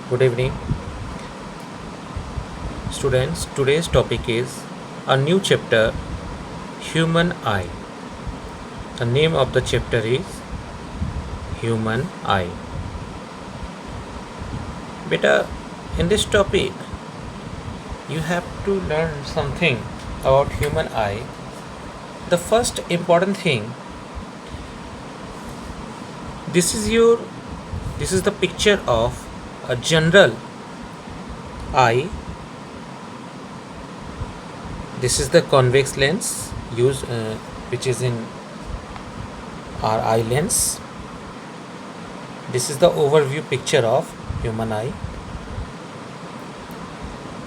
Good evening, students. Today's topic is a new chapter, Human Eye. The name of the chapter is Human Eye. Beta, in this topic, you have to learn something about human eye. The first important thing, this is your this is the picture of a general eye. This is the convex lens used, which is in our eye lens. This is the overview picture of human eye.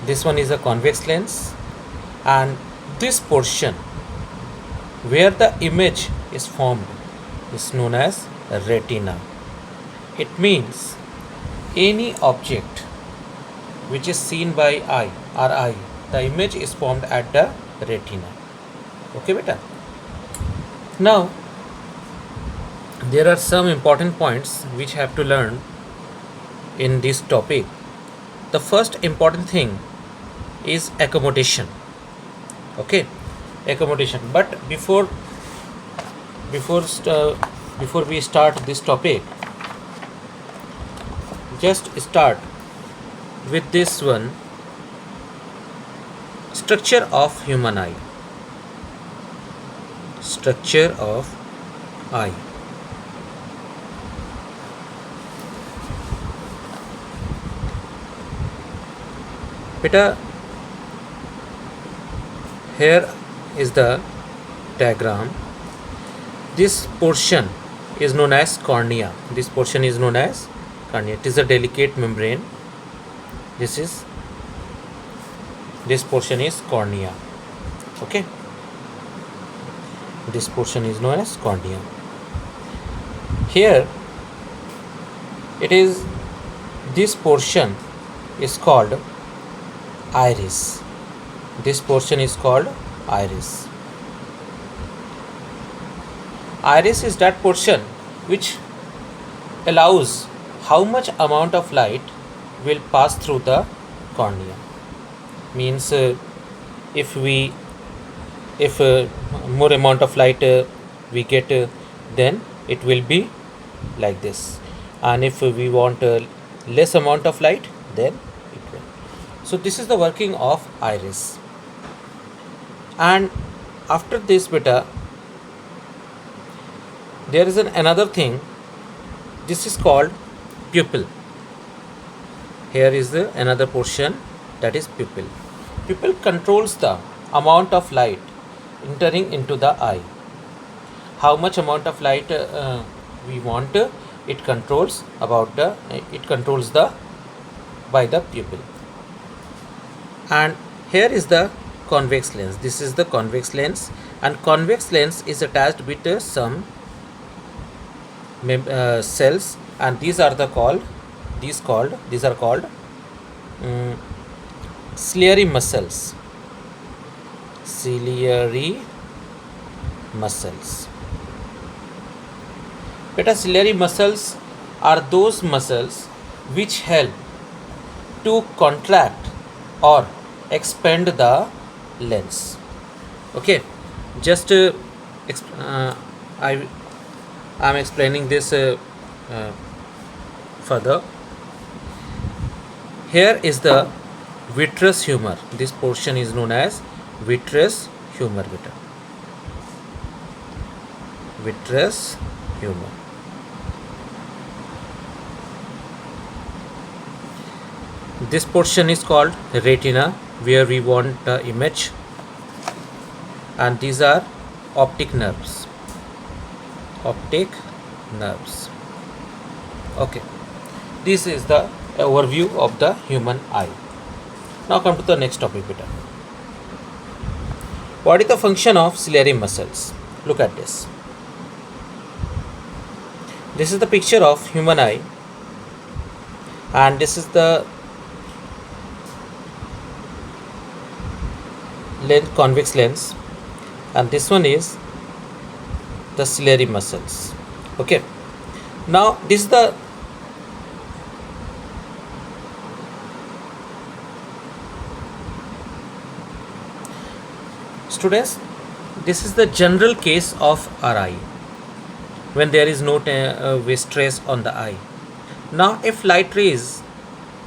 This one is a convex lens, and this portion where the image is formed is known as retina. It means any object which is seen by our eye, the image is formed at the retina. Okay, beta. Now, there are some important points which have to learn in this topic. The first important thing is accommodation. Okay, accommodation. But before before we start this topic, just start with this one, structure of human eye. Structure of eye. Beta, here is the diagram. This portion is known as cornea. This portion is known as cornea. It is a delicate membrane. This portion is cornea. Okay, this portion is known as cornea. Here it is, this portion is called iris. This portion is called iris. Iris is that portion which allows how much amount of light will pass through the cornea. Means if more amount of light we get, then it will be like this, and if we want less amount of light, then it will. So this is the working of iris. And after this, beta, there is another thing. This is called pupil. Here is the another portion, that is pupil. Pupil controls the amount of light entering into the eye. How much amount of light we want, it controls the by the pupil. And here is the convex lens. This is the convex lens, and convex lens is attached with some cells, and these are called ciliary muscles. Ciliary muscles. Beta, ciliary muscles are those muscles which help to contract or expand the lens. Okay, just I am explaining this further. Here is the vitreous humor. This portion is known as vitreous humor. Beta, vitreous humor. This portion is called retina, where we want the image, and these are optic nerves. Optic nerves. Okay, this is the overview of the human eye. Now come to the next topic, beta. What is the function of ciliary muscles? Look at this. This is the picture of human eye, and this is the convex lens, and this one is the ciliary muscles. Okay, now this is the Students, this is the general case of our eye when there is no stress on the eye. Now if light rays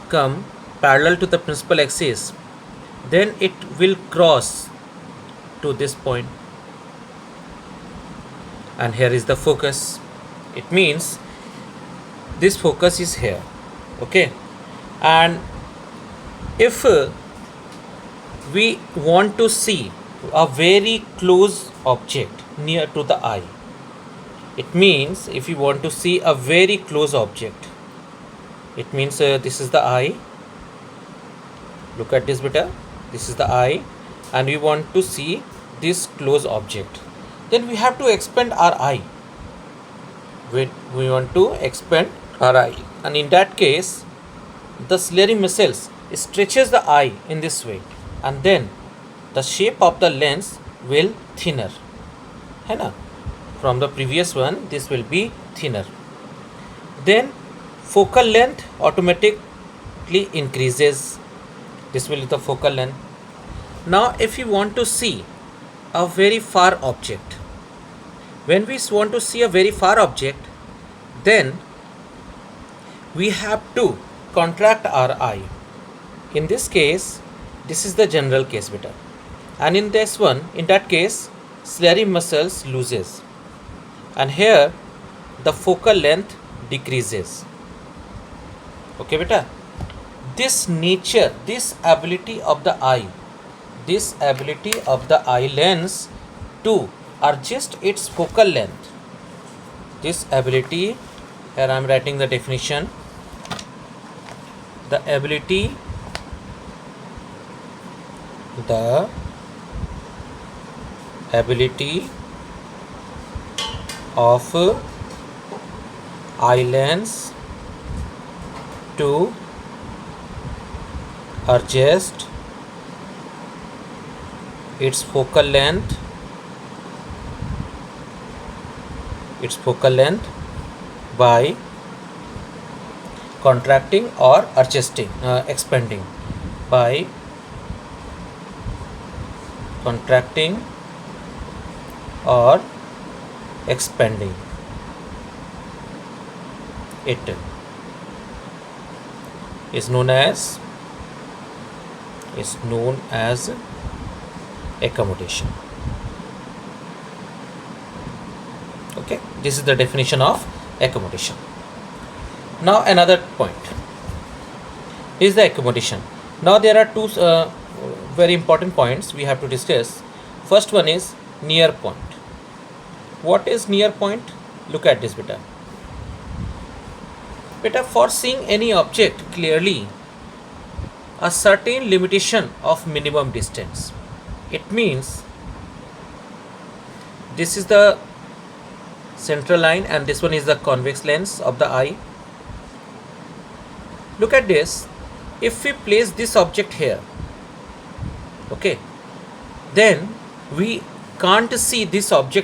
come parallel to the principal axis, then it will cross to this point, and here is the focus. It means this focus is here, okay? And if we want to see a very close object near to the eye, it means if you want to see a very close object, it means this is the eye. Look at this beta, this is the eye, and we want to see this close object, then we have to expand our eye. We want to expand our eye, and in that case the ciliary muscles stretches the eye in this way, and then the shape of the lens will thinner, है ना? From the previous one this will be thinner. Then focal length automatically increases. This will be the focal length. Now if you want to see a very far object, when we want to see a very far object, then we have to contract our eye. In this case, this is the general case beta, and in this one, in that case, ciliary muscles loses, and here the focal length decreases. Okay beta, this nature, this ability of the eye lens to adjust its focal length, this ability, here I am writing the definition, the ability of eye lens to adjust its focal length by contracting or adjusting, expanding, by contracting or expanding it, is known as accommodation. Okay, this is the definition of accommodation. Now another point is the accommodation. Now there are two very important points we have to discuss. First one is near point. What is near point? Look at this beta. Beta, for seeing any object clearly, a certain limitation of minimum distance. It means this is the central line and this one is the convex lens of the eye. Look at this. If we place this object here, okay, then we can't see this object